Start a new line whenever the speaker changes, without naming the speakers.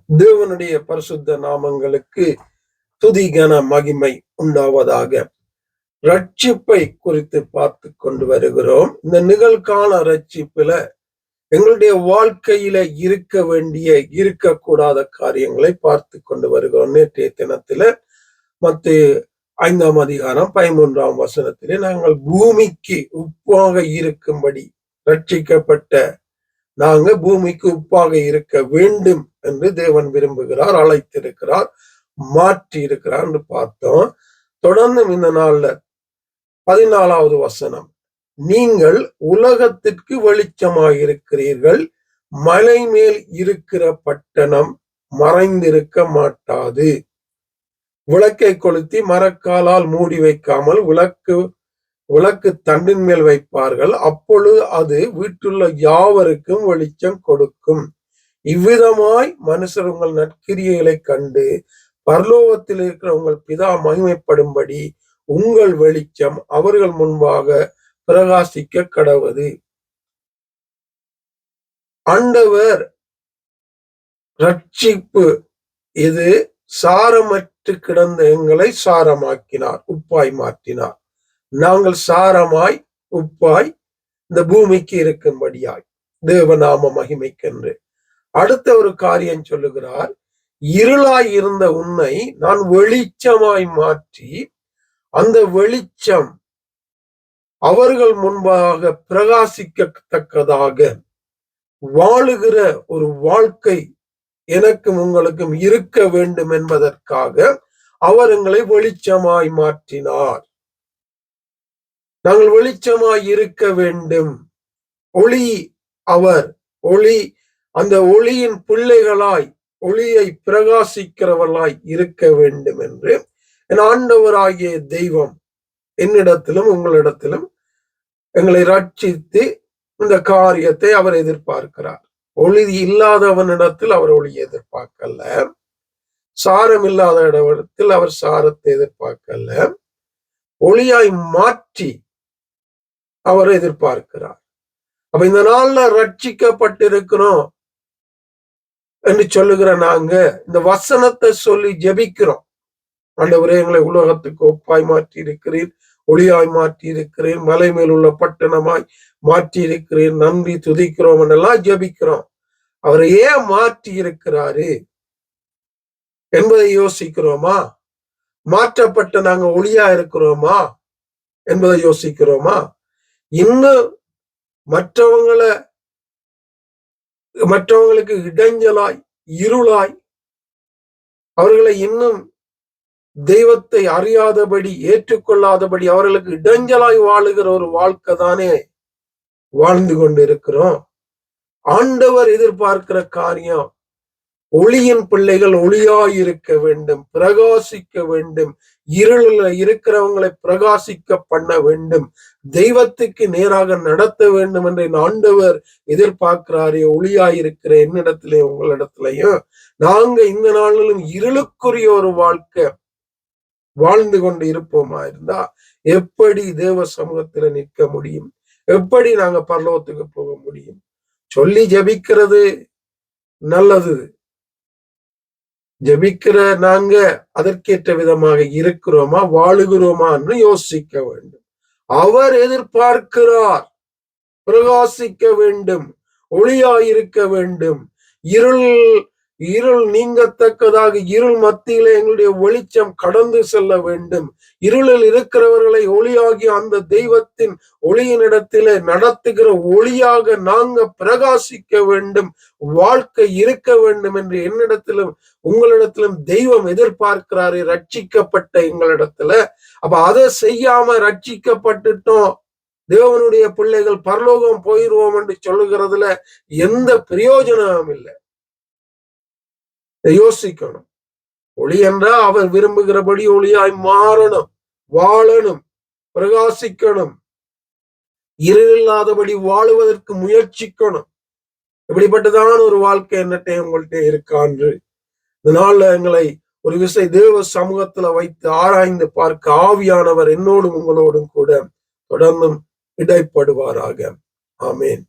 தேவனுடைய பரிசுத்த நாமங்களுக்கு துதி கன மகிமை உண்டாவதாக. ரட்சிப்பை குறித்து பார்த்து கொண்டு வருகிறோம். இந்த நிகழ்கால ரட்சிப்புல எங்களுடைய வாழ்க்கையில இருக்க வேண்டிய இருக்கக்கூடாத காரியங்களை பார்த்து கொண்டு வருகிறோம். நேற்றைய தினத்துல மத்தேயு 5ஆம் அதிகாரம் 13ஆம் வசனத்திலே நாங்கள் பூமிக்கு உப்பாக இருக்கும்படி ரட்சிக்கப்பட்ட நாங்க பூமிக்கு உப்பாக இருக்க வேண்டும் என்று தேவன் விரும்புகிறார், அழைத்திருக்கிறார், மாற்றி இருக்கிறார் என்று பார்த்தோம். தொடர்ந்து இந்த நாள்ல 14வது வசனம், நீங்கள் உலகத்திற்கு வெளிச்சமாயிருக்கிறீர்கள், மலை மேல் இருக்கிற பட்டணம் மறைந்திருக்க மாட்டாது. விளக்கை கொளுத்தி மரக்காலால் மூடி வைக்காமல் விளக்கு தண்டின் மேல் வைப்பார்கள், அப்பொழுது அது வீட்டுள்ள யாவருக்கும் வெளிச்சம் கொடுக்கும். இவ்விதமாய் மனுஷர் உங்கள் நற்கிரியைகளை கண்டு பரலோகத்தில் இருக்கிற உங்கள் பிதா மகிமைப்படும்படி உங்கள் வெளிச்சம் அவர்கள் முன்பாக பிரகாசிக்க கடவது. ஆண்டவர் ரட்சிப்பு இது சாரமற்று கிடந்த எங்களை சாரமாக்கினார், உப்பாய் மாற்றினார். நாங்கள் சாரமாய் உப்பாய் இந்த பூமிக்கு இருக்கும்படியாய் தேவநாம மகிமைக்கென்று. அடுத்த ஒரு காரியம் சொல்லுகிறார், இருளாய் இருந்த உன்னை நான் வெளிச்சமாய் மாற்றி அந்த வெளிச்சம் அவர்கள் முன்பாக பிரகாசிக்கத்தக்கதாக வாழுகிற ஒரு வாழ்க்கை எனக்கும் உங்களுக்கும் இருக்க வேண்டும் என்பதற்காக அவர் எங்களை வெளிச்சமாய் மாற்றினார். நாங்கள் வெளிச்சமாய் இருக்க வேண்டும். ஒளி அவர், ஒளி, அந்த ஒளியின் பிள்ளைகளாய் ஒளியை பிரகாசிக்கிறவர்களாய் இருக்க வேண்டும் என்று என் ஆண்டவராகிய தெய்வம் என்னிடத்திலும் உங்களிடத்திலும் எங்களை ரட்சித்து இந்த காரியத்தை அவர் எதிர்பார்க்கிறார். ஒளி இல்லாதவனிடத்தில் அவர் ஒளியை எதிர்பார்க்கல, சாரம் இல்லாத இடத்தில் அவர் சாரத்தை எதிர்பார்க்கல, ஒளியாய் மாற்றி அவர் எதிர்பார்க்கிறார். அப்ப இந்த நாள்ல ரட்சிக்கப்பட்டிருக்கிறோம் என்று சொல்லுகிற நாங்க இந்த வசனத்தை சொல்லி ஜெபிக்கிறோம். ஆண்டவரே, எங்களை உலகத்துக்கு ஒப்பாய் மாற்றி இருக்கிறேன், ஒளியாய் மாற்றி இருக்கிறேன், மலை மேல் உள்ள பட்டணமாய் மாற்றி இருக்கிறேன், நன்றி துதிக்கிறோம் என்றெல்லாம் ஜெபிக்கிறோம். அவரை ஏன் மாற்றி இருக்கிறாரு என்பதை யோசிக்கிறோமா? மாற்றப்பட்ட நாங்க ஒளியா இருக்கிறோமா என்பதை யோசிக்கிறோமா? இன்னும் மற்றவங்களுக்கு இடைஞ்சலாய், இருளாய், அவர்களை இன்னும் தெய்வத்தை அறியாதபடி, ஏற்றுக்கொள்ளாதபடி அவர்களுக்கு இடைஞ்சலாய் வாழுகிற ஒரு வாழ்க்கை தானே வாழ்ந்து கொண்டு இருக்கிறோம். ஆண்டவர் எதிர்பார்க்கிற காரியம், ஒளியின் பிள்ளைகள் ஒளியாய் இருக்க வேண்டும், பிரகாசிக்க வேண்டும், இருளில் இருக்கிறவங்களை பிரகாசிக்க பண்ண வேண்டும், தெய்வத்துக்கு நேராக நடத்த வேண்டும் என்று ஆண்டவர் எதிர்பார்க்கிறாரே. ஒளியாய் இருக்கிற என்னிடத்திலே உங்களிடத்திலையும் நாங்க இந்த நாளிலும் இருளுக்குரிய ஒரு வாழ்க்கை வாழ்ந்து கொண்டு இருப்போமா இருந்தா எப்படி தேவ சமூகத்துல நிற்க முடியும்? எப்படி நாங்க பரலோகத்துக்கு போக முடியும்? சொல்லி ஜெபிக்கிறது நல்லது, ஜெபிக்கிற நாங்க அதற்கேற்ற விதமாக இருக்கிறோமா, வாழுகிறோமா என்று யோசிக்க வேண்டும். அவர் எதிர்பார்க்கிறார், பிரகாசிக்க வேண்டும், ஒளியாயிருக்க வேண்டும், இருள் நீங்கத்தக்கதாக இருள் மத்தியிலே எங்களுடைய வெளிச்சம் கடந்து செல்ல வேண்டும். இருளில் இருக்கிறவர்களை ஒளியாகி அந்த தெய்வத்தின் ஒளியினிடத்திலே நடத்துகிற ஒளியாக நாங்க பிரகாசிக்க வேண்டும், வாழ்க்கை இருக்க வேண்டும் என்று என்னிடத்திலும் உங்களிடத்திலும் தெய்வம் எதிர்பார்க்கிறாரு, ரட்சிக்கப்பட்ட எங்களிடத்துல. அப்ப அதை செய்யாம ரட்சிக்கப்பட்டுட்டோம், தேவனுடைய பிள்ளைகள் பரலோகம் போயிடுவோம் என்று சொல்லுகிறதுல எந்த பிரயோஜனமும் இல்லை. யோசிக்கணும். ஒளி என்றால் அவர் விரும்புகிறபடி ஒளியாய் மாறணும், வாழணும், பிரகாசிக்கணும், இருளில்லாதபடி வாழுவதற்கு முயற்சிக்கணும். இப்படிப்பட்டதான ஒரு வாழ்க்கை என்னட்டே உங்கள்கிட்ட இருக்கான்று இதனால எங்களை ஒரு விசை தேவ சமூகத்துல வைத்து ஆராய்ந்து பார்க்க ஆவியானவர் என்னோடும் உங்களோடும் கூட தொடர்ந்தும் இடைப்படுவாராக. ஆமேன்.